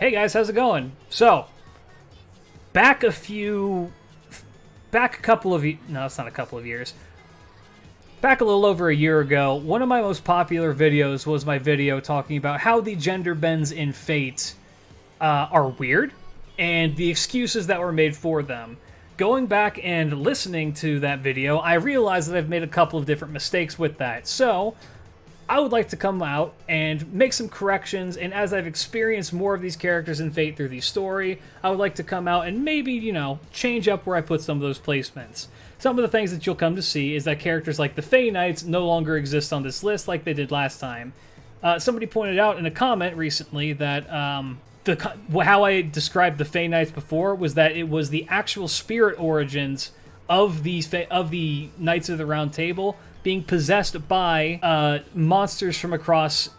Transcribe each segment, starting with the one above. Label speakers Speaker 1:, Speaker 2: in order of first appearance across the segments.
Speaker 1: Hey guys, how's it going? So, back a couple of no, it's not a couple of years. Back a little over a year ago, one of my most popular videos was my video talking about how the gender bends in Fate are weird, and the excuses that were made for them. Going back and listening to that video, I realized that I've made a couple of different mistakes with that. So, I would like to come out and make some corrections, and as I've experienced more of these characters in Fate through the story, I would like to come out and maybe, change up where I put some of those placements. Some of the things that you'll come to see is that characters like the Fey Knights no longer exist on this list like they did last time. Somebody pointed out in a comment recently that how I described the Fey Knights before was that it was the actual spirit origins of the Knights of the Round Table being possessed by monsters from across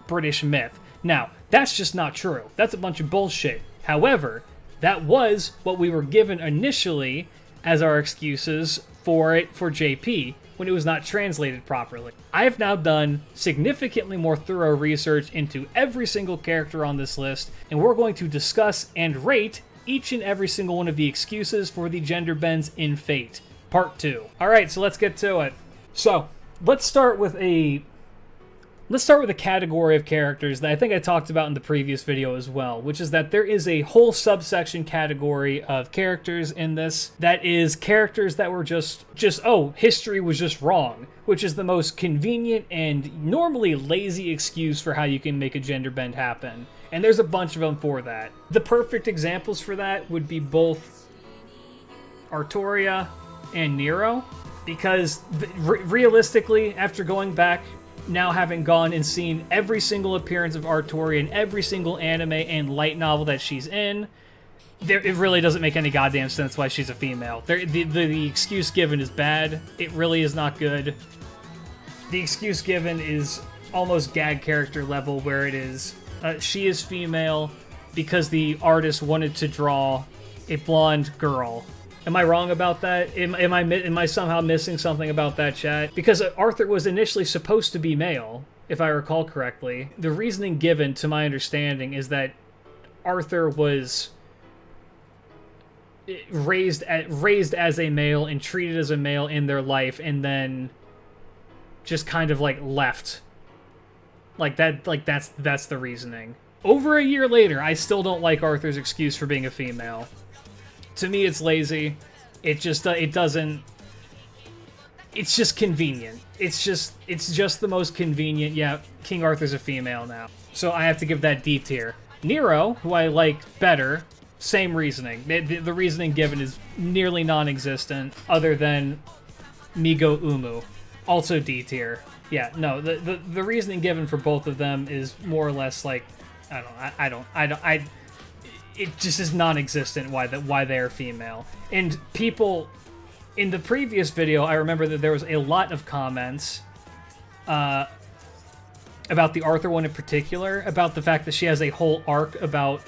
Speaker 1: British myth. Now, that's just not true. That's a bunch of bullshit. However, that was what we were given initially as our excuses for JP when it was not translated properly. I have now done significantly more thorough research into every single character on this list, and we're going to discuss and rate each and every single one of the excuses for the gender bends in Fate. Part 2. Alright, so let's get to it. So, let's start with a category of characters that I think I talked about in the previous video as well, which is that there is a whole subsection category of characters in this that is characters that were just history was just wrong, which is the most convenient and normally lazy excuse for how you can make a gender bend happen. And there's a bunch of them for that. The perfect examples for that would be both Artoria and Nero, because realistically, after going back, now having gone and seen every single appearance of Artoria in every single anime and light novel that she's in, it really doesn't make any goddamn sense why she's a female. The excuse given is bad. It really is not good. The excuse given is almost gag character level, where it is, she is female because the artist wanted to draw a blonde girl. Am I wrong about that? Am I somehow missing something about that, chat? Because Arthur was initially supposed to be male, if I recall correctly. The reasoning given, to my understanding, is that Arthur was raised as a male and treated as a male in their life, and then just kind of left. That's the reasoning. Over a year later, I still don't like Arthur's excuse for being a female. To me, it's lazy. It's just convenient. It's just the most convenient. Yeah, King Arthur's a female now, so I have to give that D tier. Nero, who I like better, same reasoning. The reasoning given is nearly non-existent, other than Migo Umu, also D tier. Yeah, no, the reasoning given for both of them is more or less it just is non-existent why they're female. And people in the previous video, I remember that there was a lot of comments about the Arthur one in particular, about the fact that she has a whole arc about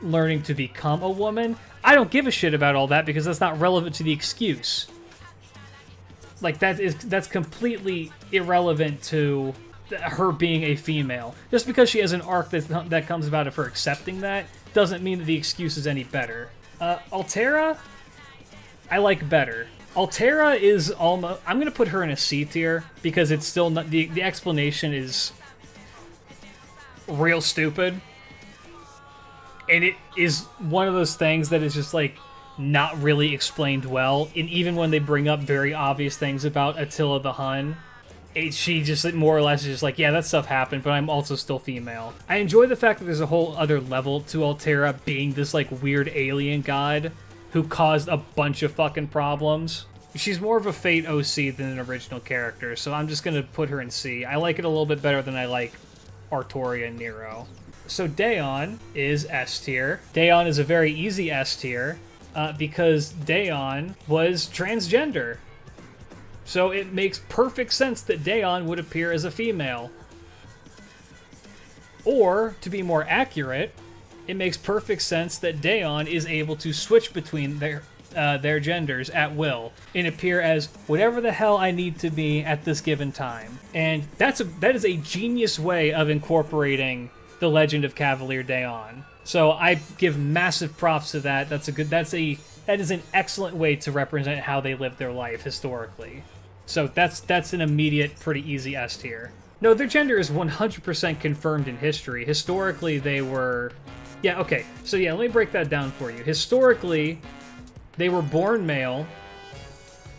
Speaker 1: learning to become a woman. I don't give a shit about all that because that's not relevant to the excuse. That's completely irrelevant to her being a female. Just because she has an arc that comes about of her accepting that doesn't mean that the excuse is any better. Altera, I like better. Altera is almost... I'm going to put her in a C tier because it's still not... The explanation is real stupid. And it is one of those things that is just not really explained well. And even when they bring up very obvious things about Attila the Hun, she just more or less is just yeah, that stuff happened, but I'm also still female. I enjoy the fact that there's a whole other level to Altera being this weird alien god who caused a bunch of fucking problems. She's more of a Fate OC than an original character, so I'm just gonna put her in C. I like it a little bit better than I like Artoria and Nero. So Daon is S tier. Daon is a very easy S tier because Daon was transgender. So it makes perfect sense that Daon would appear as a female. Or, to be more accurate, it makes perfect sense that Daon is able to switch between their genders at will and appear as whatever the hell I need to be at this given time. And that is a genius way of incorporating The Legend of Cavalier Daon. So I give massive props to that. That is an excellent way to represent how they lived their life historically. So that's an immediate, pretty easy S tier. No, their gender is 100% confirmed in history. Historically, they were... Yeah, okay. So yeah, let me break that down for you. Historically, they were born male,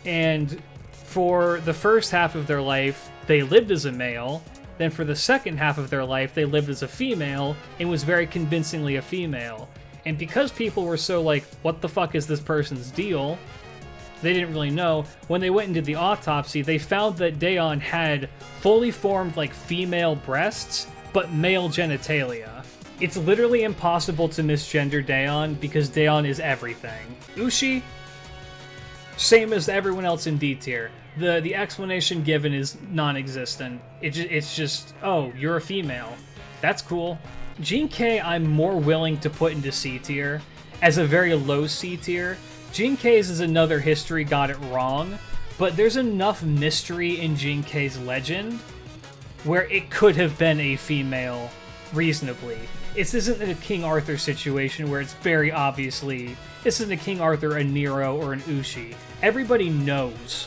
Speaker 1: and for the first half of their life, they lived as a male. Then for the second half of their life, they lived as a female, and was very convincingly a female. And because people were so like, what the fuck is this person's deal? They didn't really know. When they went into the autopsy, they found that Daon had fully formed, like, female breasts, but male genitalia. It's literally impossible to misgender Daon because Daon is everything. Ushi, same as everyone else in D tier. The explanation given is non-existent. It's just, oh, you're a female. That's cool. Gene K, I'm more willing to put into C tier, as a very low C tier. Gene K's is another history got it wrong, but there's enough mystery in Gene K's legend where it could have been a female reasonably. This isn't a King Arthur situation where it's very obviously, this isn't a King Arthur, a Nero, or an Ushi. Everybody knows.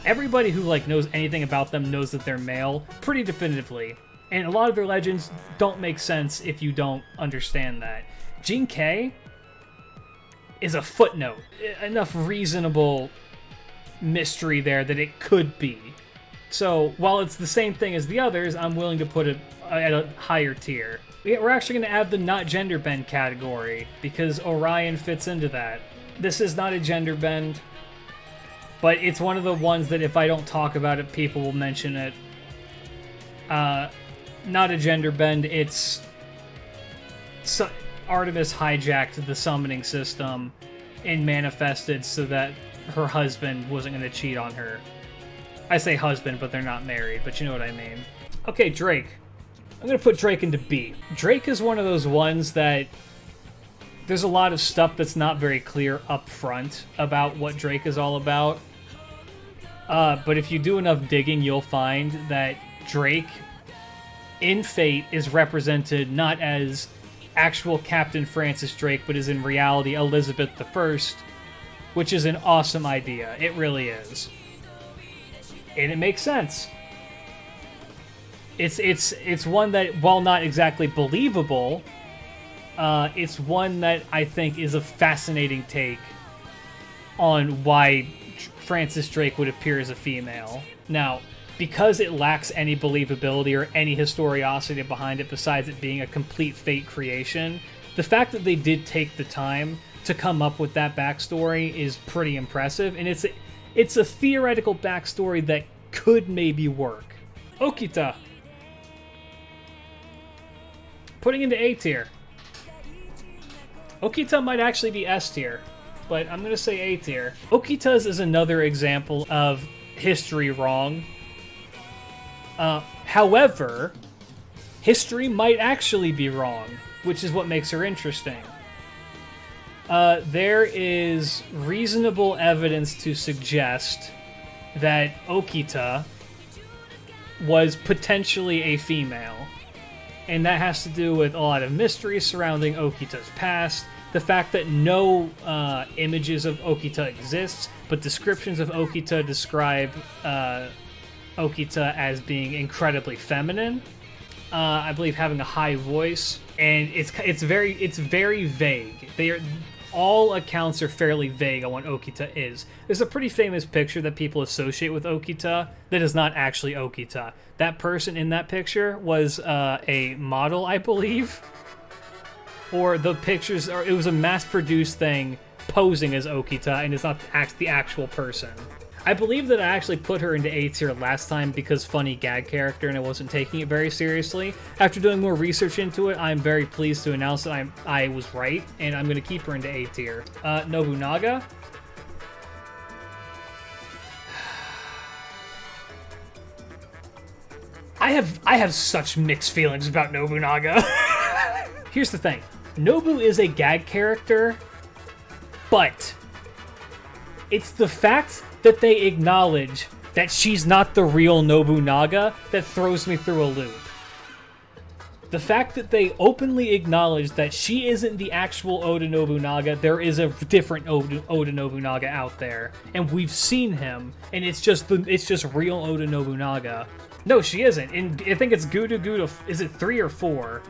Speaker 1: Everybody who like knows anything about them knows that they're male pretty definitively. And a lot of their legends don't make sense if you don't understand that. Gene K is a footnote. Enough reasonable mystery there that it could be. So, while it's the same thing as the others, I'm willing to put it at a higher tier. We're actually going to add the not gender bend category, because Orion fits into that. This is not a gender bend, but it's one of the ones that if I don't talk about it, people will mention it. Not a gender bend, it's... Artemis hijacked the summoning system and manifested so that her husband wasn't going to cheat on her. I say husband, but they're not married, but you know what I mean. Okay, Drake. I'm going to put Drake into B. Drake is one of those ones that there's a lot of stuff that's not very clear up front about what Drake is all about. But if you do enough digging, you'll find that Drake in Fate is represented not as actual Captain Francis Drake, but is in reality Elizabeth I, which is an awesome idea. It really is. And it makes sense. It's one that, while not exactly believable, it's one that I think is a fascinating take on why Francis Drake would appear as a female. Now, because it lacks any believability or any historiosity behind it besides it being a complete Fate creation, the fact that they did take the time to come up with that backstory is pretty impressive, and it's a theoretical backstory that could maybe work. Okita. Putting into A tier. Okita might actually be S tier, but I'm going to say A tier. Okita's is another example of history wrong. However, history might actually be wrong, which is what makes her interesting. There is reasonable evidence to suggest that Okita was potentially a female. And that has to do with a lot of mystery surrounding Okita's past, the fact that no images of Okita exists, but descriptions of Okita describe Okita as being incredibly feminine. I believe having a high voice, and it's very vague. All accounts are fairly vague on what Okita is. There's a pretty famous picture that people associate with Okita that is not actually Okita. That person in that picture was a model, I believe. Or the pictures, or it was a mass-produced thing posing as Okita, and it's not the actual person. I believe that I actually put her into A tier last time because funny gag character and I wasn't taking it very seriously. After doing more research into it, I'm very pleased to announce that I was right, and I'm going to keep her into A tier. Nobunaga. I have such mixed feelings about Nobunaga. Here's the thing. Nobu is a gag character, but it's the fact that they acknowledge that she's not the real Nobunaga that throws me through a loop. The fact that they openly acknowledge that she isn't the actual Oda Nobunaga, there is a different Oda Nobunaga out there, and we've seen him, and it's just real Oda Nobunaga. No, she isn't. And I think it's Guda Guda. Is it 3 or 4?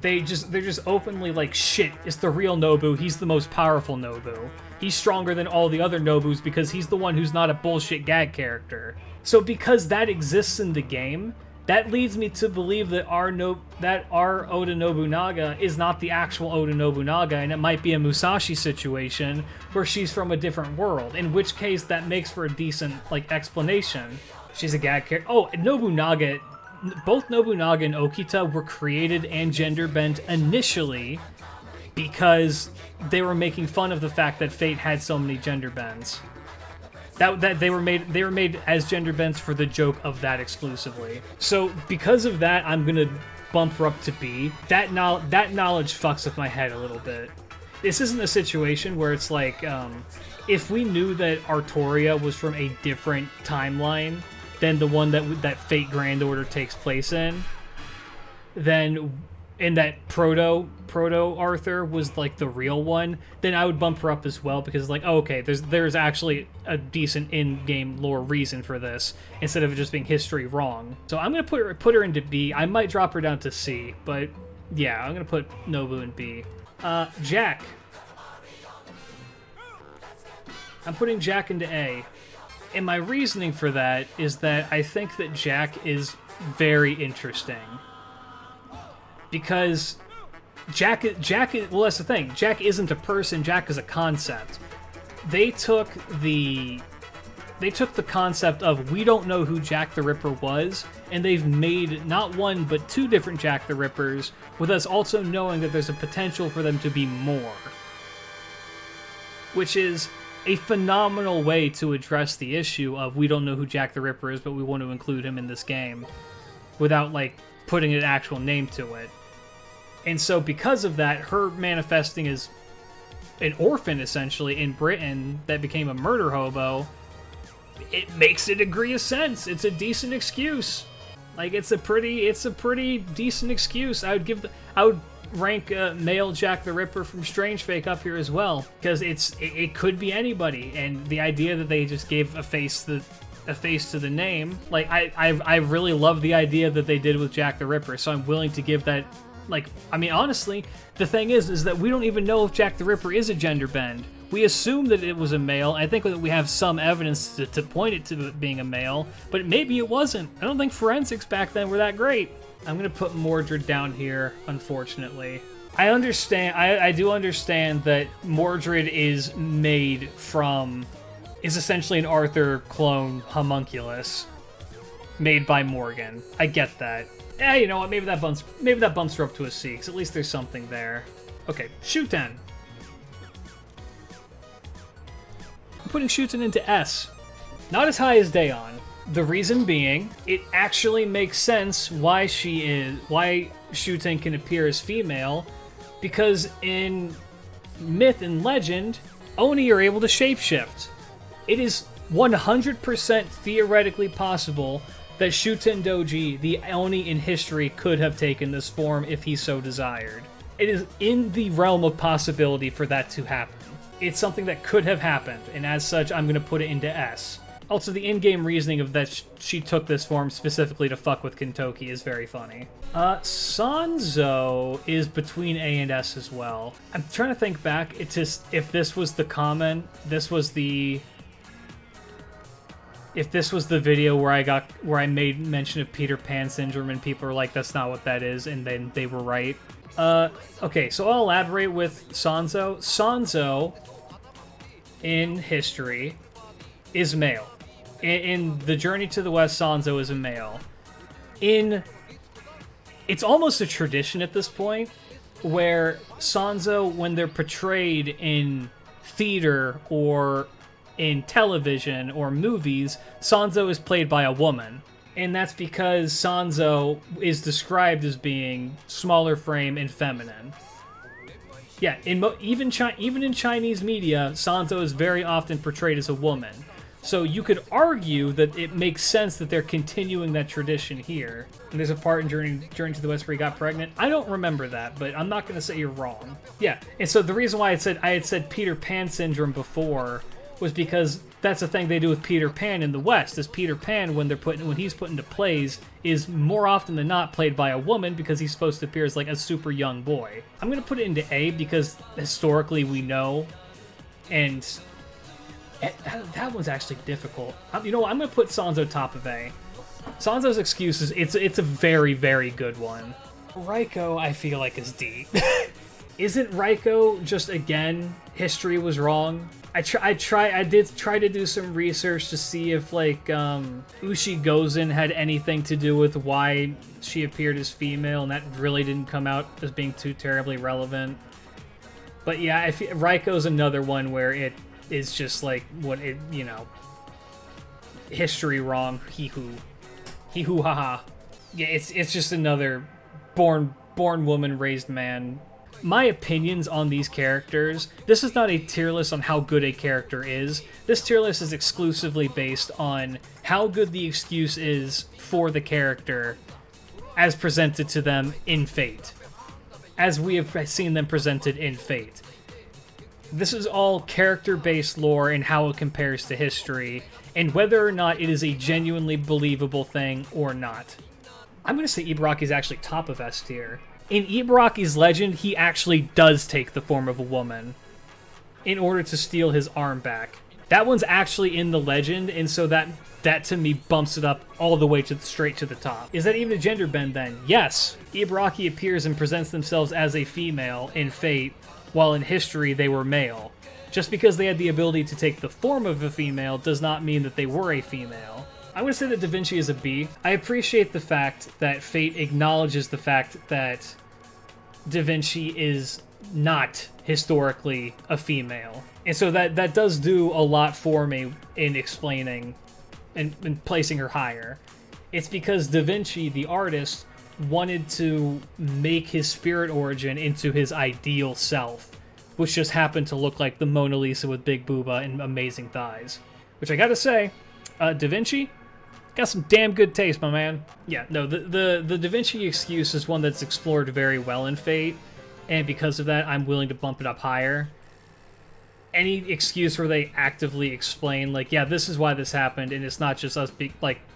Speaker 1: They're just openly like, shit, it's the real Nobu. He's the most powerful Nobu. He's stronger than all the other Nobus because he's the one who's not a bullshit gag character. So because that exists in the game, that leads me to believe that our Oda Nobunaga is not the actual Oda Nobunaga, and it might be a Musashi situation where she's from a different world, in which case that makes for a decent, like, explanation. She's a gag character. Oh, Nobunaga, both Nobunaga and Okita were created and gender bent initially because they were making fun of the fact that Fate had so many gender bends. That they were made as gender bends for the joke of that exclusively. So because of that, I'm gonna bump her up to B. That knowledge fucks with my head a little bit. This isn't a situation where it's like, if we knew that Artoria was from a different timeline than the one that Fate Grand Order takes place in, then and that Proto Arthur was like the real one, then I would bump her up as well, because like, oh, okay, there's actually a decent in-game lore reason for this instead of it just being history wrong. So I'm gonna put her into B. I might drop her down to C, but yeah, I'm gonna put Nobu in B. Jack. I'm putting Jack into A. And my reasoning for that is that I think that Jack is very interesting. Because Jack, well, that's the thing. Jack isn't a person. Jack is a concept. They took the concept of, we don't know who Jack the Ripper was, and they've made not one but 2 different Jack the Rippers, with us also knowing that there's a potential for them to be more. Which is a phenomenal way to address the issue of, we don't know who Jack the Ripper is, but we want to include him in this game, without like putting an actual name to it. And so because of that, her manifesting as an orphan, essentially, in Britain that became a murder hobo, it makes a degree of sense. It's a decent excuse. Like, it's a pretty decent excuse. I would rank male Jack the Ripper from Strange Fake up here as well, because it could be anybody, and the idea that they just gave a face to the name, like, I really love the idea that they did with Jack the Ripper, so I'm willing to give that. Like, I mean, honestly, the thing is that we don't even know if Jack the Ripper is a gender bend. We assume that it was a male. I think that we have some evidence to point it to it being a male, but maybe it wasn't. I don't think forensics back then were that great. I'm gonna put Mordred down here, unfortunately. I do understand that Mordred is essentially an Arthur clone homunculus made by Morgan. I get that. Yeah, you know what? Maybe that bumps her up to a C, because at least there's something there. Okay, Shuten. I'm putting Shuten into S. Not as high as Dayon. The reason being, it actually makes sense why Shuten can appear as female, because in myth and legend, Oni are able to shapeshift. It is 100% theoretically possible that Shuten Doji, the Oni in history, could have taken this form if he so desired. It is in the realm of possibility for that to happen. It's something that could have happened, and as such, I'm going to put it into S. Also, the in-game reasoning of that she took this form specifically to fuck with Kintoki is very funny. Sanzo is between A and S as well. I'm trying to think back, if this was the comment, if this was the video where I made mention of Peter Pan syndrome and people are like, that's not what that is, and then they were right. Okay, so I'll elaborate with Sanzo. Sanzo, in history, is male. In The Journey to the West, Sanzo is a male. It's almost a tradition at this point, where Sanzo, when they're portrayed in theater or in television or movies, Sanzo is played by a woman. And that's because Sanzo is described as being smaller frame and feminine. Yeah, even in Chinese media, Sanzo is very often portrayed as a woman. So you could argue that it makes sense that they're continuing that tradition here. And there's a part in Journey to the West where he got pregnant. I don't remember that, but I'm not going to say you're wrong. Yeah, and so the reason why I had said Peter Pan syndrome before was because that's the thing they do with Peter Pan in the West. Is Peter Pan, when he's put into plays, is more often than not played by a woman because he's supposed to appear as like a super young boy. I'm going to put it into A because historically we know, and that one's actually difficult. You know what? I'm going to put Sanzo top of A. Sanzo's excuses, it's a very, very good one. Raiko, I feel like, is D. Isn't Raiko just, again, history was wrong? I did try to do some research to see if, like, Ushi Gozen had anything to do with why she appeared as female, and that really didn't come out as being too terribly relevant. But yeah, Raiko's another one where it is just like history wrong. Hee hoo haha. Yeah, it's just another born woman raised man. My opinions on these characters, this is not a tier list on how good a character is. This tier list is exclusively based on how good the excuse is for the character as presented to them in Fate. As we have seen them presented in Fate. This is all character-based lore and how it compares to history, and whether or not it is a genuinely believable thing or not. I'm going to say Ibaraki's actually top of S tier. In Ibaraki's legend, he actually does take the form of a woman in order to steal his arm back. That one's actually in the legend, and so that to me bumps it up all the way straight to the top. Is that even a gender bend then? Yes. Ibaraki appears and presents themselves as a female in Fate, while in history they were male. Just because they had the ability to take the form of a female does not mean that they were a female. I'm going to say that Da Vinci is a B. I appreciate the fact that Fate acknowledges the fact that Da Vinci is not historically a female. And so that does do a lot for me in explaining and placing her higher. It's because Da Vinci, the artist, wanted to make his spirit origin into his ideal self, which just happened to look like the Mona Lisa with big booba and amazing thighs. Which I gotta say, Da Vinci got some damn good taste, my man. Yeah, no, the Da Vinci excuse is one that's explored very well in Fate, and because of that, I'm willing to bump it up higher. Any excuse where they actively explain, like, yeah, this is why this happened, and it's not just us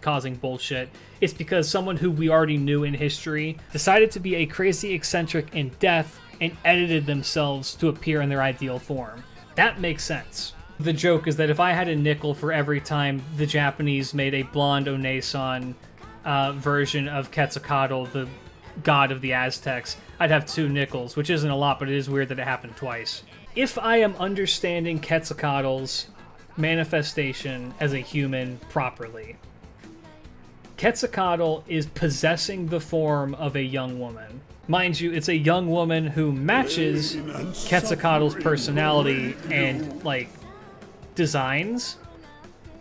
Speaker 1: causing bullshit. It's because someone who we already knew in history decided to be a crazy eccentric in death and edited themselves to appear in their ideal form. That makes sense. The joke is that if I had a nickel for every time the Japanese made a blonde Onesan version of Quetzalcoatl, the god of the Aztecs, I'd have 2 nickels, which isn't a lot, but it is weird that it happened twice. If I am understanding Quetzalcoatl's manifestation as a human properly, Quetzalcoatl is possessing the form of a young woman. Mind you, it's a young woman who matches Quetzalcoatl's personality and, like, designs,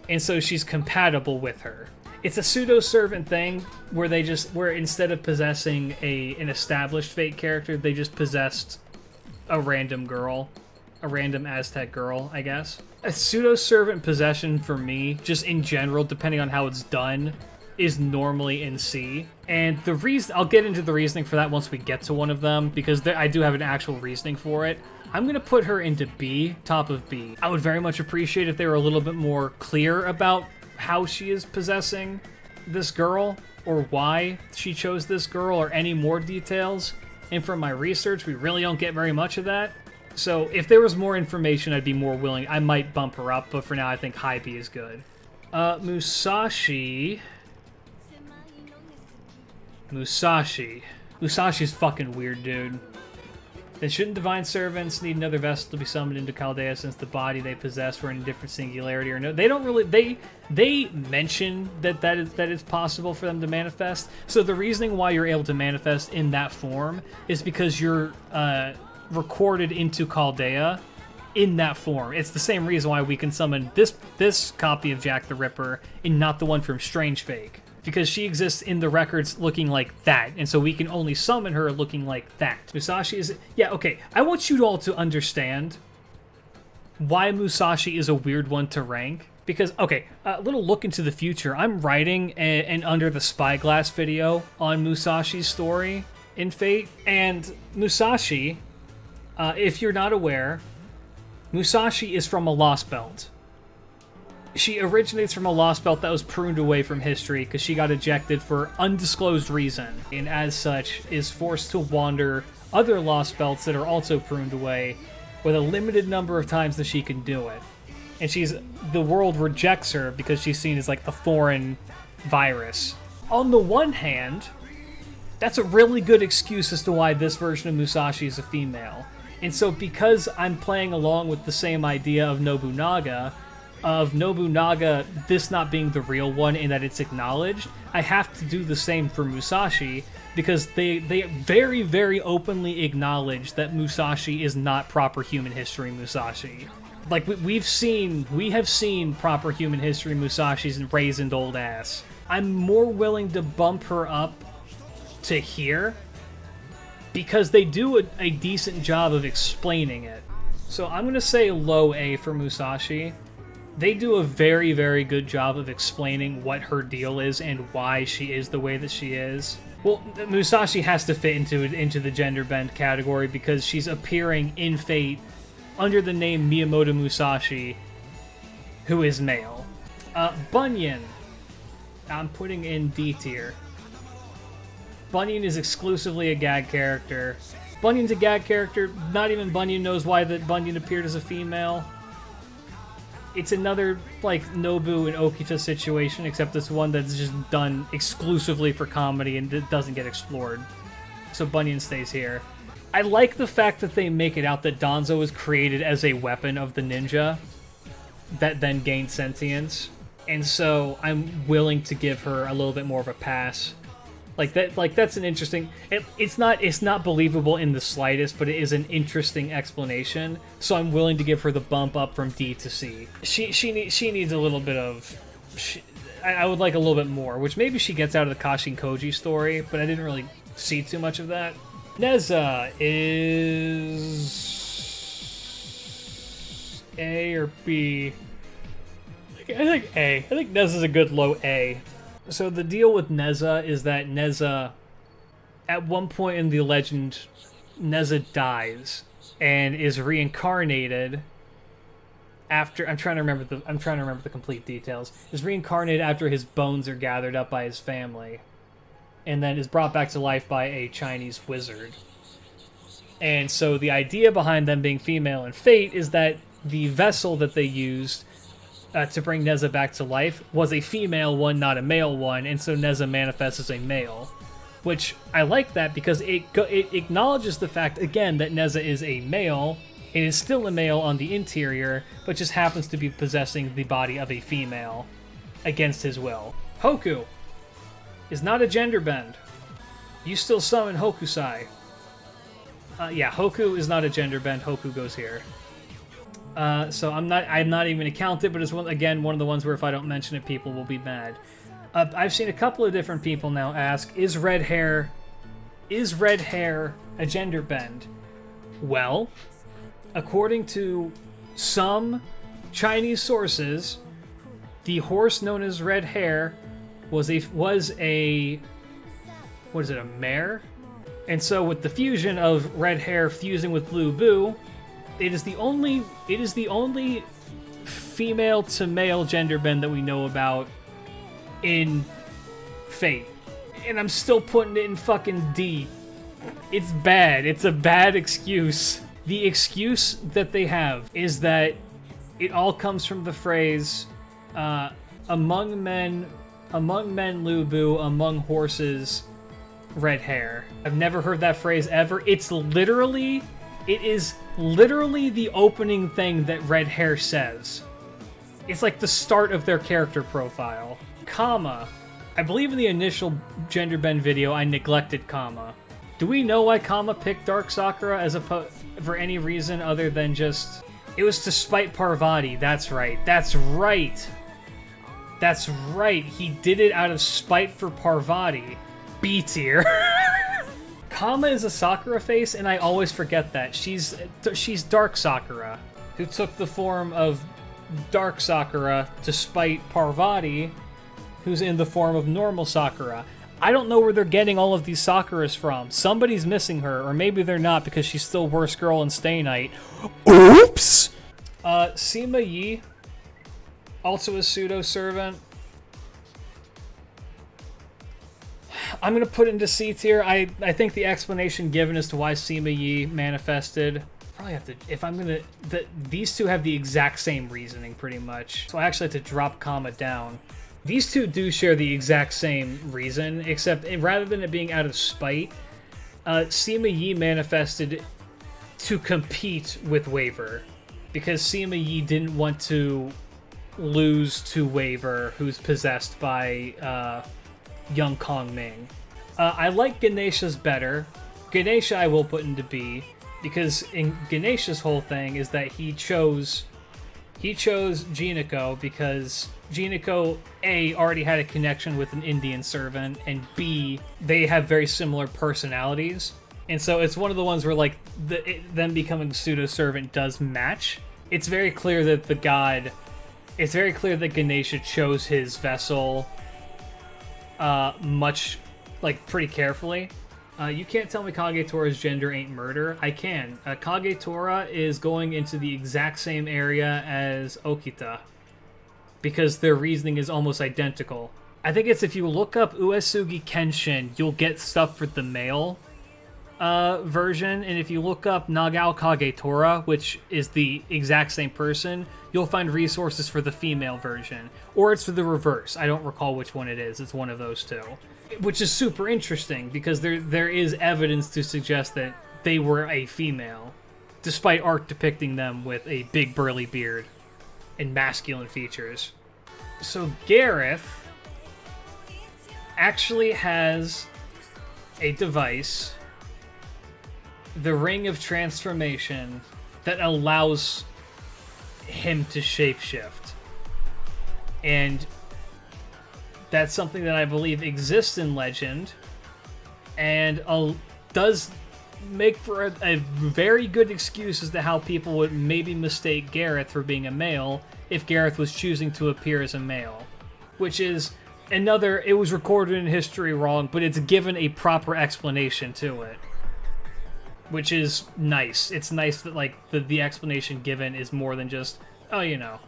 Speaker 1: and so she's compatible with her. It's a pseudo-servant thing where instead of possessing an established Fate character, they just possessed a random girl. A random Aztec girl, I guess. A pseudo-servant possession for me, just in general, depending on how it's done, is normally in C. And the reason, I'll get into the reasoning for that once we get to one of them, because I do have an actual reasoning for it. I'm going to put her into B, top of B. I would very much appreciate if they were a little bit more clear about how she is possessing this girl, or why she chose this girl, or any more details. And from my research, we really don't get very much of that. So if there was more information, I'd be more willing. I might bump her up, but for now, I think high B is good. Musashi. Musashi's fucking weird, dude. Then shouldn't divine servants need another vessel to be summoned into Chaldea since the body they possess were in a different singularity or no? They don't really. They mention that it's possible for them to manifest. So the reasoning why you're able to manifest in that form is because you're recorded into Chaldea in that form. It's the same reason why we can summon this copy of Jack the Ripper and not the one from Strange Fake. Because she exists in the records looking like that, and so we can only summon her looking like that. Musashi is... Yeah, okay. I want you all to understand why Musashi is a weird one to rank. Because, okay, a little look into the future. I'm writing an Under the Spyglass video on Musashi's story in Fate. And Musashi, if you're not aware, Musashi is from a Lost Belt. She originates from a Lost Belt that was pruned away from history because she got ejected for undisclosed reason, and as such is forced to wander other Lost Belts that are also pruned away with a limited number of times that she can do it. And the world rejects her because she's seen as like a foreign virus. On the one hand, that's a really good excuse as to why this version of Musashi is a female. And so because I'm playing along with the same idea of Nobunaga, this not being the real one and that it's acknowledged, I have to do the same for Musashi, because they very, very openly acknowledge that Musashi is not proper human history Musashi. Like, we have seen proper human history Musashi's raisined old ass. I'm more willing to bump her up to here, because they do a decent job of explaining it. So I'm going to say low A for Musashi. They do a very, very good job of explaining what her deal is and why she is the way that she is. Well, Musashi has to fit into the gender bend category because she's appearing in Fate under the name Miyamoto Musashi, who is male. Bunyan. I'm putting in D tier. Bunyan is exclusively a gag character. Bunyan's a gag character. Not even Bunyan knows why that Bunyan appeared as a female. It's another, like, Nobu and Okita situation, except it's one that's just done exclusively for comedy and it doesn't get explored. So Bunyan stays here. I like the fact that they make it out that Danzo was created as a weapon of the ninja that then gained sentience. And so I'm willing to give her a little bit more of a pass. That's an interesting... It's not believable in the slightest, but it is an interesting explanation. So I'm willing to give her the bump up from D to C. She needs a little bit of... I would like a little bit more, which maybe she gets out of the Kashin Koji story, but I didn't really see too much of that. Neza is... A or B? I think A. I think Neza's a good low A. So the deal with Neza is that Neza, at one point in the legend, Neza dies and is reincarnated after... I'm trying to remember the complete details. Is reincarnated after his bones are gathered up by his family, and then is brought back to life by a Chinese wizard. And so the idea behind them being female in Fate is that the vessel that they used to bring Neza back to life was a female one, not a male one, and so Neza manifests as a male. Which, I like that because it acknowledges the fact, again, that Neza is a male. It is still a male on the interior, but just happens to be possessing the body of a female against his will. Hoku is not a gender bend. You still summon Hokusai. Yeah, Hoku is not a gender bend. Hoku goes here. So I'm not even gonna count it, but it's one of the ones where if I don't mention it, people will be mad. I've seen a couple of different people now ask, is red hair a gender bend? Well, according to some Chinese sources, the horse known as Red Hair was a mare? And so with the fusion of Red Hair fusing with Blue Boo, it is the only female to male gender bend that we know about in Fate. And I'm still putting it in fucking D. It's bad. It's a bad excuse. The excuse that they have is that it all comes from the phrase, among men Lubu, among horses red hair. I've never heard that phrase ever. It is literally the opening thing that Red Hair says. It's like the start of their character profile. Kama. I believe in the initial gender bend video, I neglected Kama. Do we know why Kama picked Dark Sakura for any reason other than just... It was to spite Parvati. That's right. That's right. That's right. He did it out of spite for Parvati. B tier. Kama is a Sakura face, and I always forget that. She's Dark Sakura, who took the form of Dark Sakura despite Parvati, who's in the form of normal Sakura. I don't know where they're getting all of these Sakuras from. Somebody's missing her, or maybe they're not because she's still Worst Girl in Stay Night. Oops! Sima Yi, also a pseudo-servant. I'm going to put into C tier. I think the explanation given as to why Sima Yi manifested... Probably have to... If I'm going to... These two have the exact same reasoning, pretty much. So I actually have to drop comma down. These two do share the exact same reason, except rather than it being out of spite, Sima Yi manifested to compete with Waver, because Sima Yi didn't want to lose to Waver, who's possessed by young Kong Ming. I like Ganesha's better. Ganesha I will put into B, because in Ganesha's whole thing is that he chose Jinako because Jinako, A, already had a connection with an Indian servant, and B, they have very similar personalities. And so it's one of the ones where, like, them becoming pseudo-servant does match. It's very clear that it's very clear that Ganesha chose his vessel pretty carefully. You can't tell me Kagetora's gender ain't murder. I can. Kagetora is going into the exact same area as Okita, because their reasoning is almost identical. I think it's if you look up Uesugi Kenshin, you'll get stuff for the male version, and if you look up Nagao Kagetora, which is the exact same person, you'll find resources for the female version. Or it's for the reverse. I don't recall which one it is. It's one of those two. Which is super interesting, because there is evidence to suggest that they were a female, despite art depicting them with a big burly beard and masculine features. So Gareth actually has a device, the Ring of Transformation, that allows him to shapeshift. And that's something that I believe exists in Legend, and does make for a very good excuse as to how people would maybe mistake Gareth for being a male if Gareth was choosing to appear as a male. Which is another, it was recorded in history wrong, but it's given a proper explanation to it. Which is nice. It's nice that, like, the explanation given is more than just, oh, you know,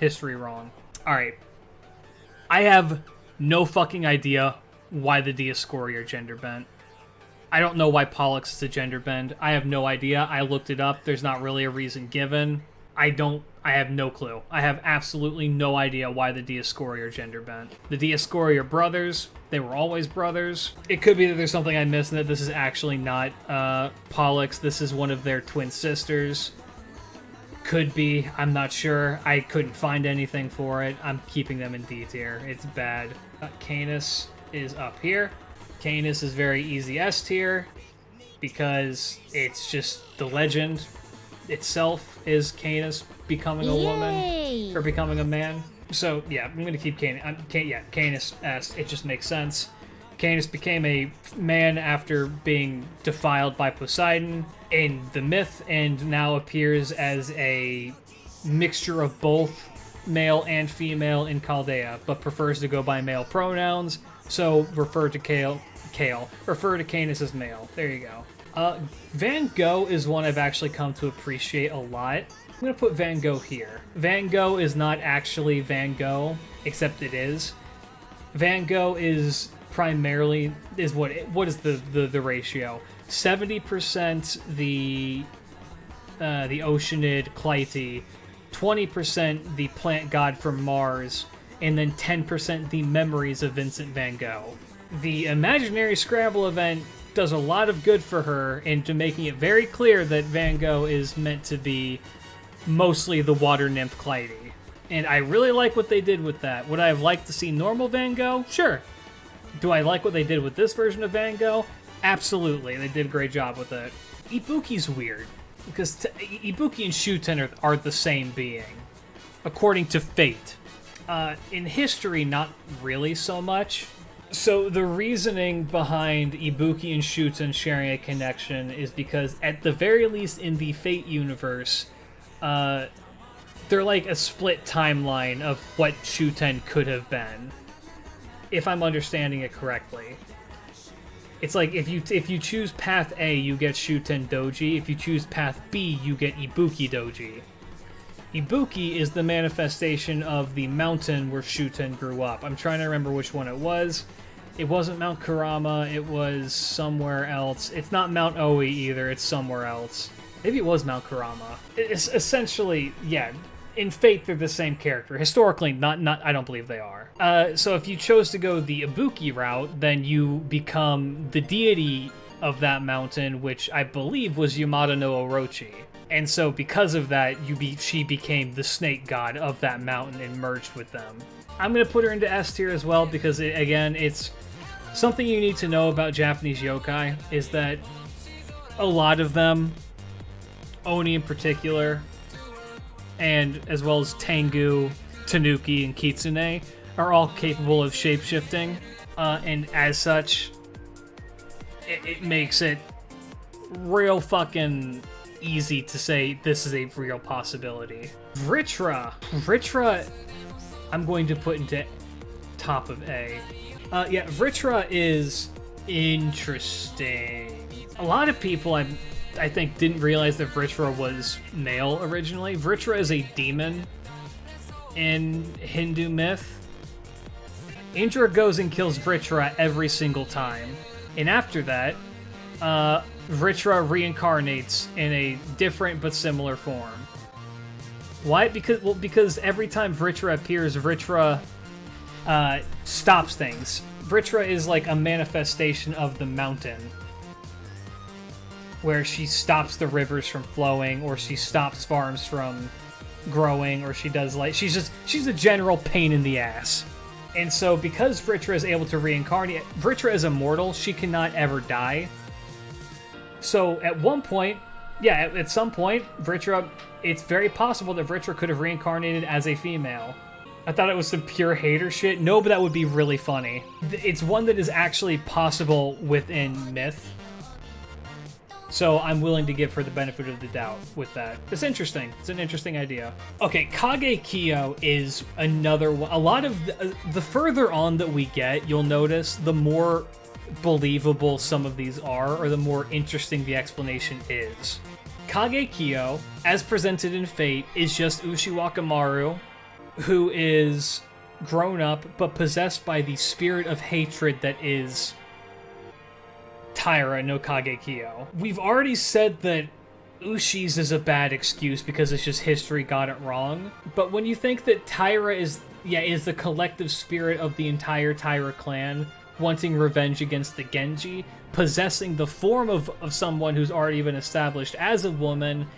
Speaker 1: history wrong. Alright. I have no fucking idea why the Dioscuri are gender bent. I don't know why Pollux is a gender bend. I have no idea. I looked it up. There's not really a reason given. I have no clue. I have absolutely no idea why the Dioscuri are gender bent. The Dioscuri are brothers. They were always brothers. It could be that there's something I missed and that this is actually not Pollux. This is one of their twin sisters. Could be. I'm not sure. I couldn't find anything for it. I'm keeping them in D tier. It's bad. Canis is up here. Canis is very easy S tier because it's just the legend itself is Canis becoming a woman or becoming a man. So yeah, I'm gonna keep Canis. Canis S. It just makes sense. Canis became a man after being defiled by Poseidon in the myth, and now appears as a mixture of both male and female in Chaldea, but prefers to go by male pronouns, so refer to refer to Canis as male. There you go. Van Gogh is one I've actually come to appreciate a lot. I'm gonna put Van Gogh here. Van Gogh is not actually Van Gogh, except it is. Van Gogh is primarily what is the ratio? 70% the Oceanid Clytie, 20% the plant god from Mars, and then 10% the memories of Vincent van Gogh. The Imaginary Scrabble event does a lot of good for her into making it very clear that Van Gogh is meant to be mostly the water nymph Clytie. And I really like what they did with that. Would I have liked to see normal Van Gogh? Sure. Do I like what they did with this version of Van Gogh? Absolutely. They did a great job with it. Ibuki's weird, because Ibuki and Shuten are the same being, according to Fate. In history, not really so much. So the reasoning behind Ibuki and Shuten sharing a connection is because, at the very least in the Fate universe, they're like a split timeline of what Shuten could have been, if I'm understanding it correctly. It's like if you choose path A, you get Shuten Doji. If you choose path B, you get Ibuki Doji. Ibuki is the manifestation of the mountain where Shuten grew up. I'm trying to remember which one it was. It wasn't Mount Kurama, it was somewhere else. It's not Mount Oi either, it's somewhere else. Maybe it was Mount Kurama. It's essentially, yeah, in Fate they're the same character. Historically, not I don't believe they are. So if you chose to go the Ibuki route, then you become the deity of that mountain, which I believe was Yamada no Orochi. And so because of that, she became the snake god of that mountain and merged with them. I'm going to put her into S tier as well because, again, it's something you need to know about Japanese yokai is that a lot of them, Oni in particular, and as well as Tengu, Tanuki, and Kitsune, are all capable of shapeshifting, and as such, it makes it real fucking easy to say this is a real possibility. Vritra, I'm going to put into top of A. Yeah, Vritra is interesting. A lot of people, I think, didn't realize that Vritra was male originally. Vritra is a demon in Hindu myth. Indra goes and kills Vritra every single time. And after that, Vritra reincarnates in a different but similar form. Why? Because every time Vritra appears, Vritra stops things. Vritra is like a manifestation of the mountain, where she stops the rivers from flowing, or she stops farms from growing, or she does like she's a general pain in the ass. And so because Vritra is able to reincarnate, Vritra is immortal. She cannot ever die. So at one point, yeah, at some point, Vritra, it's very possible that Vritra could have reincarnated as a female. I thought it was some pure hater shit. No, but that would be really funny. It's one that is actually possible within myth. So I'm willing to give her the benefit of the doubt with that. It's interesting. It's an interesting idea. Okay, Kage Kyo is another one. A lot of the further on that we get, you'll notice the more believable some of these are, or the more interesting the explanation is. Kage Kyo, as presented in Fate, is just Ushiwakamaru, who is grown up but possessed by the spirit of hatred that is Taira no Kage Kyo. We've already said that Ushi's is a bad excuse because it's just history got it wrong, but when you think that Taira is the collective spirit of the entire Taira clan, wanting revenge against the Genji, possessing the form of someone who's already been established as a woman,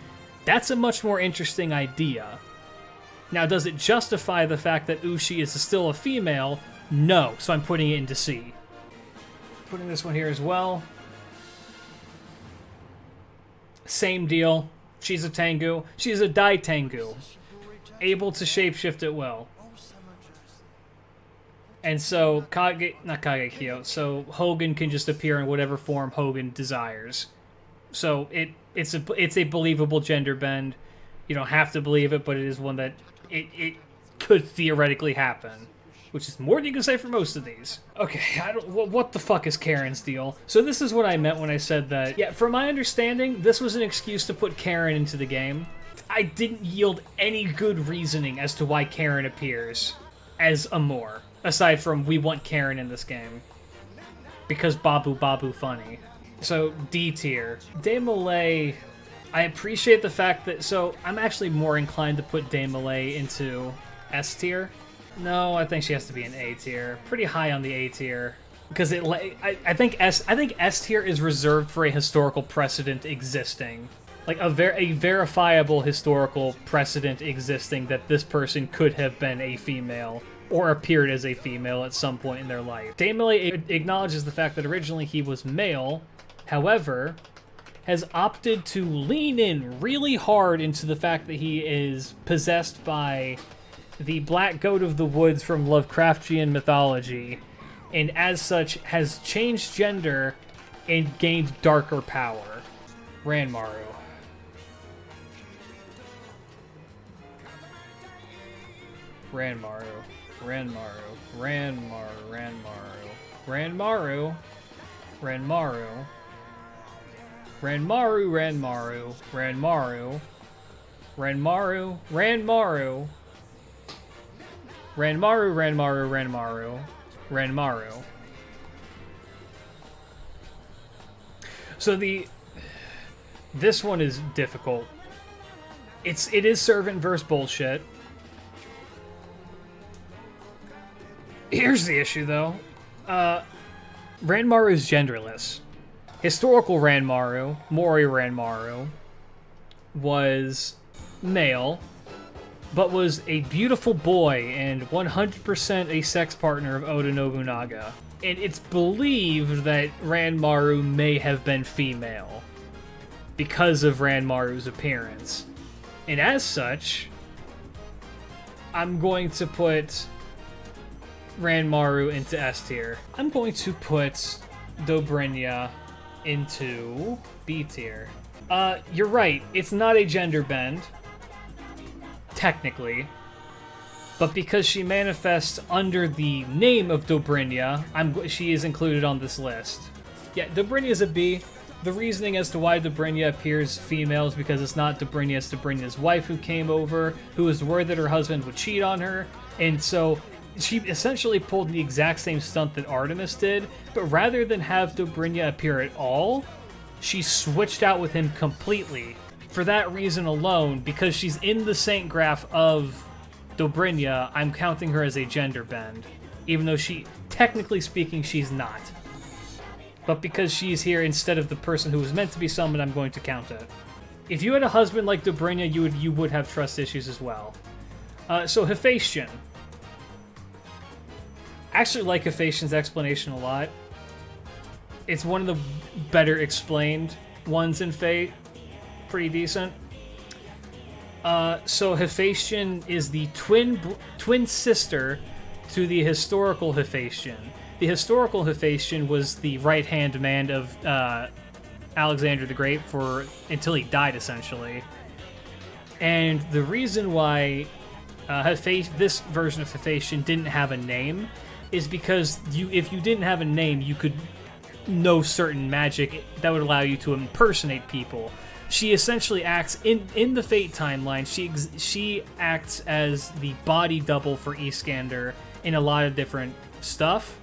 Speaker 1: that's a much more interesting idea. Now, does it justify the fact that Ushi is still a female? No, so I'm putting it into C. Putting this one here as well. Same deal. She's a Tengu. She's a Dai Tengu. Able to shapeshift at will. And so, not Kage Kyo, so Hogun can just appear in whatever form Hogun desires. So it's a believable gender bend. You don't have to believe it, but it is one that it could theoretically happen. Which is more than you can say for most of these. Okay, what the fuck is Karen's deal? So this is what I meant when I said that, yeah, from my understanding, this was an excuse to put Karen into the game. I didn't yield any good reasoning as to why Karen appears as Amor. Aside from, we want Karen in this game. Because Babu funny. So, D tier. Demalay, I appreciate the fact that, so, I'm actually more inclined to put Demalay into S tier. No, I think she has to be an A tier. Pretty high on the A tier. Because I think S tier is reserved for a historical precedent existing. Like, a verifiable historical precedent existing that this person could have been a female, or appeared as a female at some point in their life. Demalay acknowledges the fact that originally he was male, however, has opted to lean in really hard into the fact that he is possessed by the Black Goat of the Woods from Lovecraftian mythology, and as such has changed gender and gained darker power. Ranmaru. Ranmaru, Ranmaru, Ranmaru, Ranmaru, Ranmaru, Ranmaru, Ranmaru, Ranmaru, Ranmaru, Ranmaru, Ranmaru, Ranmaru, Ranmaru, Ranmaru, Ranmaru. So this one is difficult. It is servant versus bullshit. Here's the issue, though. Ranmaru is genderless. Historical Ranmaru, Mori Ranmaru, was male, but was a beautiful boy and 100% a sex partner of Oda Nobunaga. And it's believed that Ranmaru may have been female because of Ranmaru's appearance. And as such, I'm going to put Ranmaru into S tier. I'm going to put Dobrynya into B tier. You're right, it's not a gender bend, technically, but because she manifests under the name of Dobrynya, she is included on this list. Yeah, Dobrynya is a B. The reasoning as to why Dobrynya appears female is because it's not Dobrynya, it's Dobrynya's wife who came over, who was worried that her husband would cheat on her, and so she essentially pulled the exact same stunt that Artemis did, but rather than have Dobrynya appear at all, she switched out with him completely. For that reason alone, because she's in the Saint graph of Dobrynya, I'm counting her as a gender bend, even though technically speaking, she's not. But because she's here instead of the person who was meant to be summoned, I'm going to count it. If you had a husband like Dobrynya, you would have trust issues as well. So Hephaestion. I actually like Hephaestion's explanation a lot. It's one of the better explained ones in Fate. Pretty decent. So Hephaestion is the twin sister to the historical Hephaestion. The historical Hephaestion was the right-hand man of Alexander the Great until he died, essentially. And the reason why this version of Hephaestion didn't have a name is because if you didn't have a name, you could know certain magic that would allow you to impersonate people. She essentially acts in the Fate timeline. She acts as the body double for Iskander in a lot of different stuff,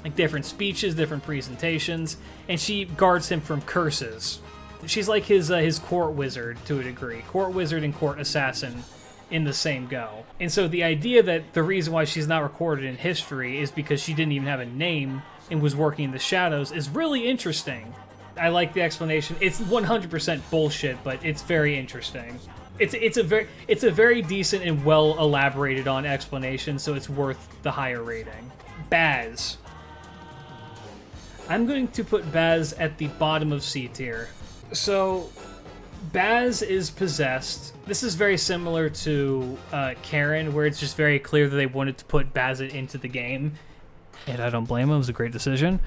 Speaker 1: like different speeches, different presentations, and she guards him from curses. She's like his court wizard to a degree, court wizard and court assassin in the same go. And so the idea that the reason why she's not recorded in history is because she didn't even have a name and was working in the shadows is really interesting. I like the explanation. It's 100% bullshit, but it's very interesting. It's a very decent and well elaborated on explanation, so it's worth the higher rating. Baz. I'm going to put Baz at the bottom of C tier. So Baz is possessed. This is very similar to Karen, where it's just very clear that they wanted to put Bazit into the game, and I don't blame them. It was a great decision.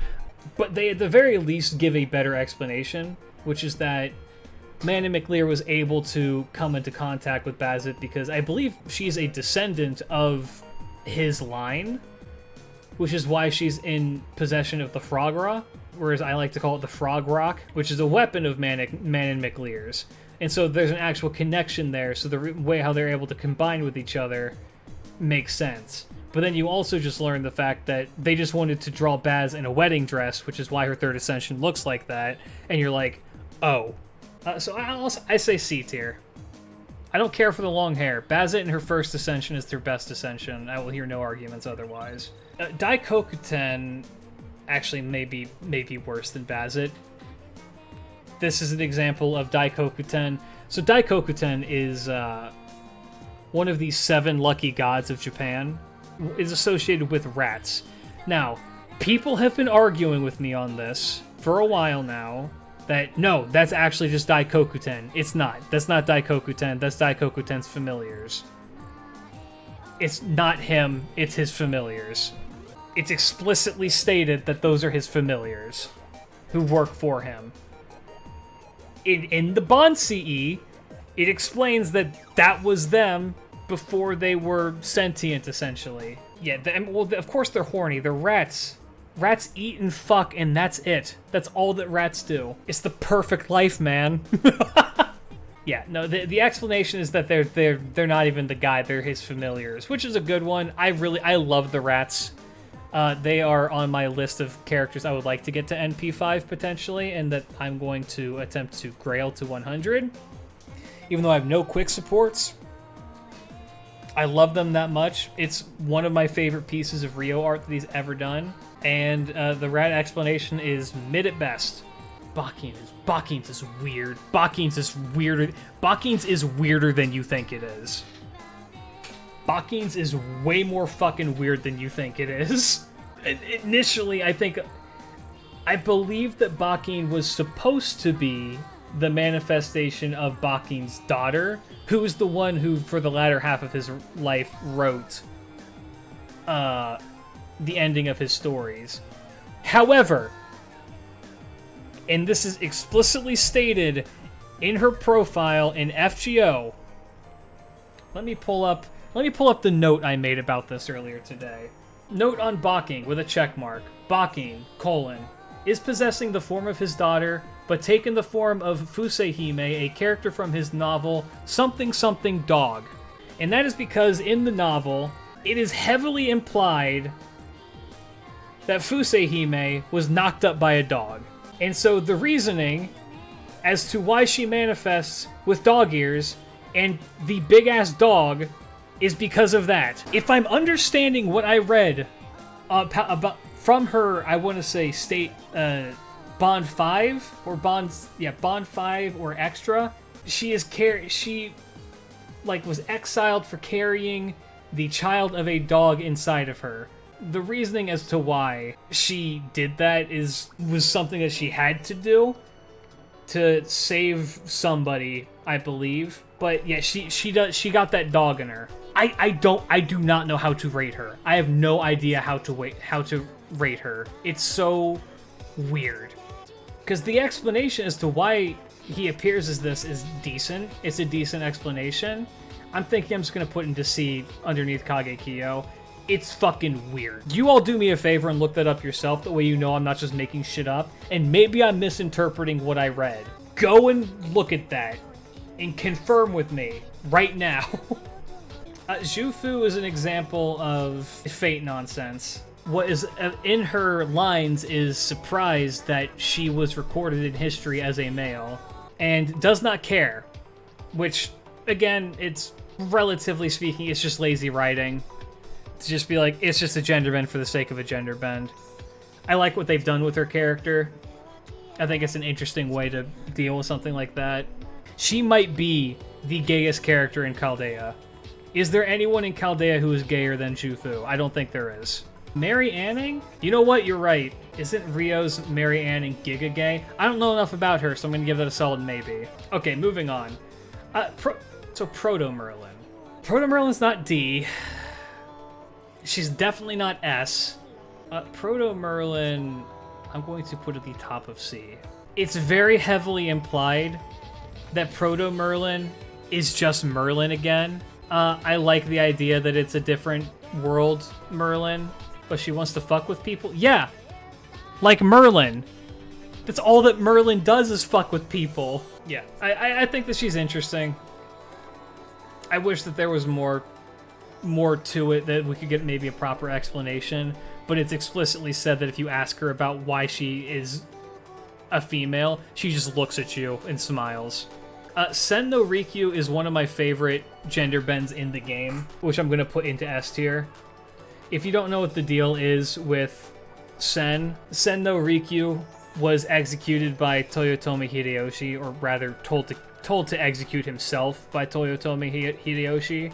Speaker 1: But they, at the very least, give a better explanation, which is that Manon McLear was able to come into contact with Bazit because I believe she's a descendant of his line, which is why she's in possession of the Frogra, whereas I like to call it the Frog Rock, which is a weapon of Manon McLear's. And so there's an actual connection there, so the way how they're able to combine with each other makes sense. But then you also just learn the fact that they just wanted to draw Baz in a wedding dress, which is why her third ascension looks like that, and you're like, oh. So I say C tier. I don't care for the long hair. Bazit in her first ascension is their best ascension. I will hear no arguments otherwise. Daikokuten actually may be worse than Bazit. This is an example of Daikokuten. So Daikokuten is one of the 7 lucky gods of Japan. Is associated with rats. Now, people have been arguing with me on this for a while now, that no, that's actually just Daikokuten. It's not. That's not Daikokuten. That's Daikokuten's familiars. It's not him, it's his familiars. It's explicitly stated that those are his familiars who work for him. In the Bond CE, it explains that was them before they were sentient, essentially. Yeah, well, of course they're horny. They're rats. Rats eat and fuck, and that's it. That's all that rats do. It's the perfect life, man. Yeah, no, the explanation is that they're not even the guy, they're his familiars, which is a good one. I love the rats. They are on my list of characters I would like to get to NP5 potentially, and that I'm going to attempt to grail to 100. Even though I have no quick supports, I love them that much. It's one of my favorite pieces of Rio art that he's ever done, and the rat explanation is mid at best. Bakines is weird. Bakines is weirder. Bakines is weirder than you think it is. Bakines is way more fucking weird than you think it is. Initially, I believe that Bakine was supposed to be the manifestation of Bakine's daughter, who was the one who, for the latter half of his life, wrote the ending of his stories. However, and this is explicitly stated in her profile in FGO. Let me pull up the note I made about this earlier today. Note on Bakine with a check mark. Bakine, is possessing the form of his daughter, but taken the form of Fusehime, a character from his novel Something Something Dog. And that is because in the novel, it is heavily implied that Fusehime was knocked up by a dog. And so the reasoning as to why she manifests with dog ears and the big-ass dog is because of that. If I'm understanding what I read about from her, I want to say Bond 5 or Bond 5 or Extra, she was exiled for carrying the child of a dog inside of her. The reasoning as to why she did that was something that she had to do to save somebody, I believe. But yeah, she got that dog in her. I do not know how to rate her. I have no idea how to rate her. It's so weird. Because the explanation as to why he appears as this is decent. It's a decent explanation. I'm thinking I'm just gonna put into C underneath Kagekiyo. It's fucking weird. You all do me a favor and look that up yourself, that way you know I'm not just making shit up, and maybe I'm misinterpreting what I read. Go and look at that, and confirm with me, right now. Jufu is an example of fate nonsense. What is in her lines is surprised that she was recorded in history as a male, and does not care. Which, again, it's relatively speaking, it's just lazy writing. To just be like, it's just a gender bend for the sake of a gender bend. I like what they've done with her character. I think it's an interesting way to deal with something like that. She might be the gayest character in Chaldea. Is there anyone in Chaldea who is gayer than Jufu? I don't think there is. Mary Anning? You know what? You're right. Isn't Rio's Mary Anning giga gay? I don't know enough about her, so I'm going to give that a solid maybe. Okay, moving on. So Proto Merlin. Proto Merlin's not D. She's definitely not S. Proto Merlin, I'm going to put at the top of C. It's very heavily implied that Proto Merlin is just Merlin again. I like the idea that it's a different world Merlin, but she wants to fuck with people. Yeah, like Merlin. That's all that Merlin does is fuck with people. Yeah, I think that she's interesting. I wish that there was more to it, that we could get maybe a proper explanation, but it's explicitly said that if you ask her about why she is a female, she just looks at you and smiles. Sen no Rikyu is one of my favorite gender bends in the game, which I'm going to put into S tier. If you don't know what the deal is with Sen no Rikyu was executed by Toyotomi Hideyoshi, or rather told to execute himself by Toyotomi Hideyoshi.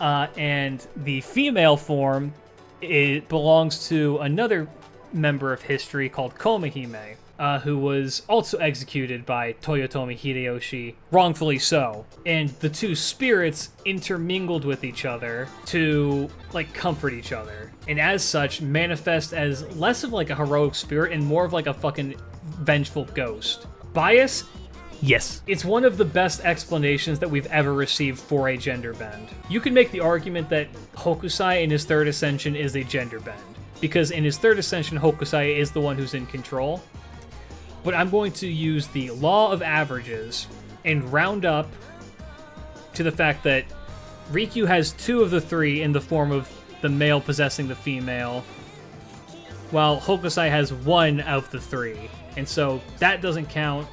Speaker 1: And the female form, it belongs to another member of history called Komahime, who was also executed by Toyotomi Hideyoshi, wrongfully so. And the two spirits intermingled with each other to, like, comfort each other. And as such, manifest as less of, like, a heroic spirit and more of, like, a fucking vengeful ghost. Bias? Yes. It's one of the best explanations that we've ever received for a gender bend. You can make the argument that Hokusai in his third ascension is a gender bend, because in his third ascension, Hokusai is the one who's in control. But I'm going to use the law of averages and round up to the fact that Rikyū has 2 of the 3 in the form of the male possessing the female, while Hokusai has 1 of the 3. And so that doesn't count.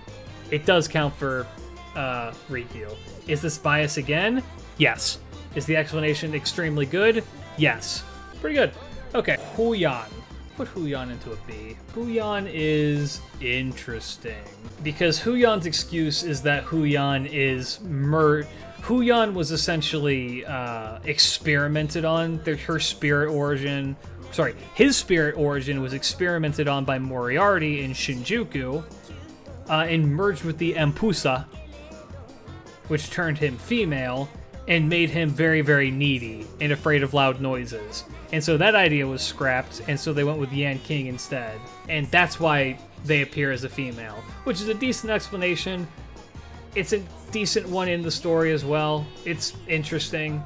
Speaker 1: It does count for Rikyū. Is this bias again? Yes. Is the explanation extremely good? Yes. Pretty good. Okay, Huyan. Put Huyan into a B. Huyan is interesting, because Huyan's excuse is that Huyan is Huyan was essentially experimented on. Her spirit origin, his spirit origin was experimented on by Moriarty in Shinjuku, and merged with the Empusa, which turned him female and made him very, very needy and afraid of loud noises. And so that idea was scrapped, and so they went with Yan King instead. And that's why they appear as a female, which is a decent explanation. It's a decent one in the story as well. It's interesting.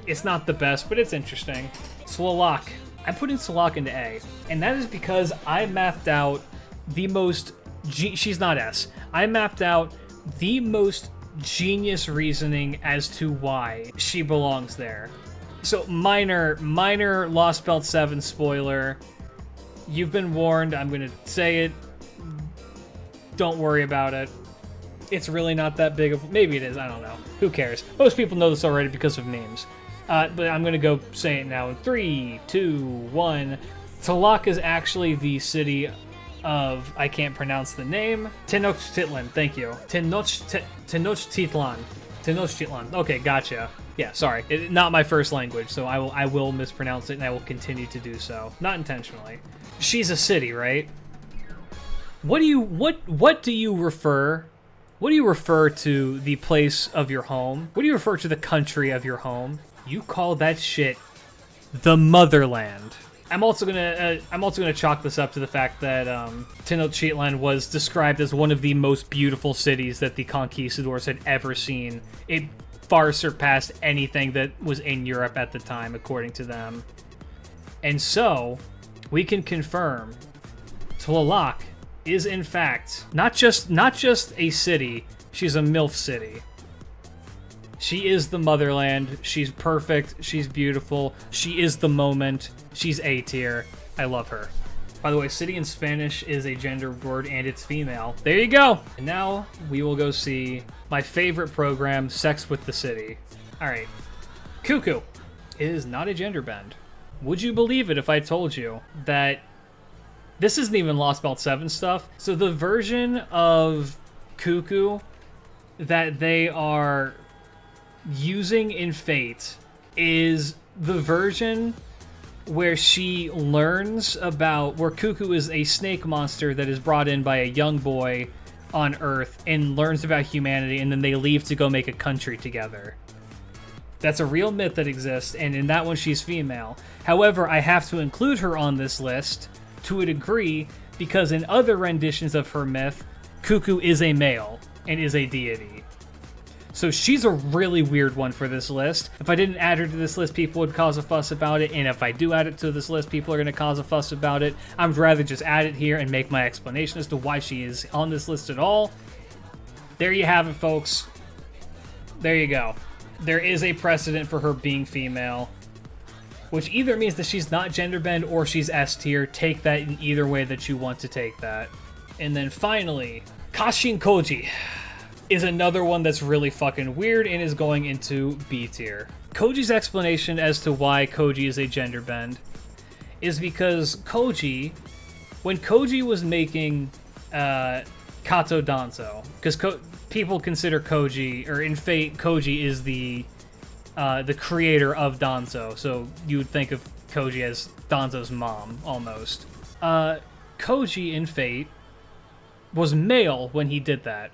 Speaker 1: It's not the best, but it's interesting. Slalak. I'm putting Slalak into A, and that is because I mapped out the most... she's not S. I mapped out the most genius reasoning as to why she belongs there. So, minor Lost Belt 7 spoiler. You've been warned. I'm going to say it. Don't worry about it. It's really not that big of... maybe it is. I don't know. Who cares? Most people know this already because of names. But I'm going to go say it now in 3, 2, 1. Talak is actually the city of... I can't pronounce the name. Tenochtitlan. Thank you. Tenochtitlan. Tenochtitlan. Okay, gotcha. Yeah, sorry. Not my first language, so I will mispronounce it, and I will continue to do so. Not intentionally. She's a city, right? What do you refer to the place of your home? What do you refer to the country of your home? You call that shit the motherland. I'm also gonna chalk this up to the fact that Tenochtitlan was described as one of the most beautiful cities that the conquistadors had ever seen. It far surpassed anything that was in Europe at the time, according to them. And so, we can confirm Tlaloc is in fact not just a city, she's a MILF city. She is the motherland, she's perfect, she's beautiful, she is the moment, she's A tier. I love her. By the way, city in Spanish is a gender word and it's female. There you go! And now we will go see my favorite program, Sex with the City. Alright. Cuckoo is not a gender bend. Would you believe it if I told you that this isn't even Lost Belt 7 stuff? So the version of Cuckoo that they are using in Fate is the version where she learns about... where Cuckoo is a snake monster that is brought in by a young boy on Earth and learns about humanity, and then they leave to go make a country together. That's a real myth that exists, and in that one she's female. However, I have to include her on this list to a degree because in other renditions of her myth, Cuckoo is a male and is a deity. So she's a really weird one for this list. If I didn't add her to this list, people would cause a fuss about it, and if I do add it to this list, people are going to cause a fuss about it. I'd rather just add it here and make my explanation as to why she is on this list at all. There you have it, folks. There you go. There is a precedent for her being female, which either means that she's not gender bend or she's S tier. Take that in either way that you want to take that. And then finally, Kashin Koji is another one that's really fucking weird and is going into B tier. Koji's explanation as to why Koji is a gender bend is because Koji, when Koji was making Kato Danzo, because people consider Koji, or in Fate, Koji is the creator of Danzo, so you would think of Koji as Danzo's mom, almost. Koji in Fate was male when he did that,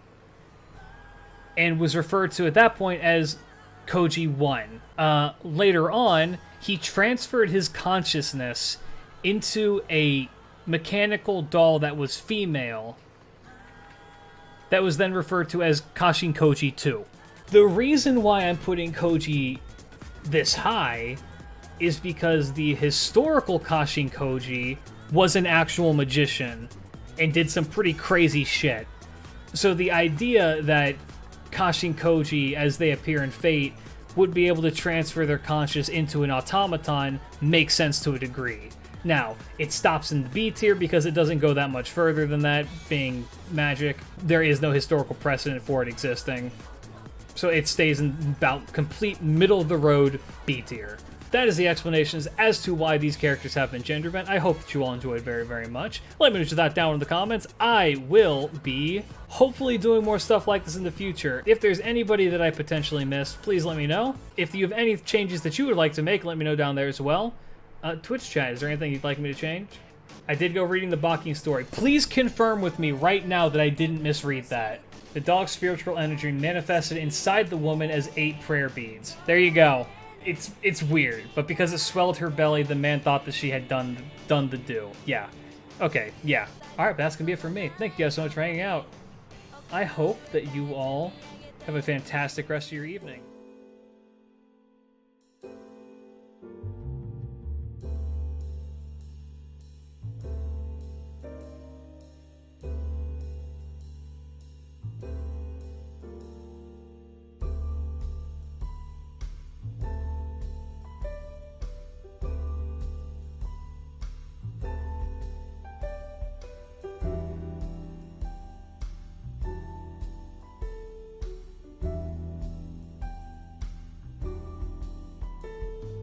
Speaker 1: and was referred to at that point as Koji 1. Later on, he transferred his consciousness into a mechanical doll that was female, that was then referred to as Kashin Koji 2. The reason why I'm putting Koji this high is because the historical Kashin Koji was an actual magician and did some pretty crazy shit. So the idea that Kashin Koji, as they appear in Fate, would be able to transfer their conscious into an automaton makes sense to a degree. Now, it stops in the B tier because it doesn't go that much further than that, being magic. There is no historical precedent for it existing. So it stays in about complete middle-of-the-road B tier. That is the explanations as to why these characters have been gender bent. I hope that you all enjoyed very, very much. Let me know that down in the comments. I will be hopefully doing more stuff like this in the future. If there's anybody that I potentially missed, please let me know. If you have any changes that you would like to make, let me know down there as well. Twitch chat, is there anything you'd like me to change? I did go reading the Baking story. Please confirm with me right now that I didn't misread that. The dog's spiritual energy manifested inside the woman as 8 prayer beads. There you go. It's weird, but because it swelled her belly, the man thought that she had done the do. Yeah. Okay, yeah. Alright, that's gonna be it for me. Thank you guys so much for hanging out. I hope that you all have a fantastic rest of your evening.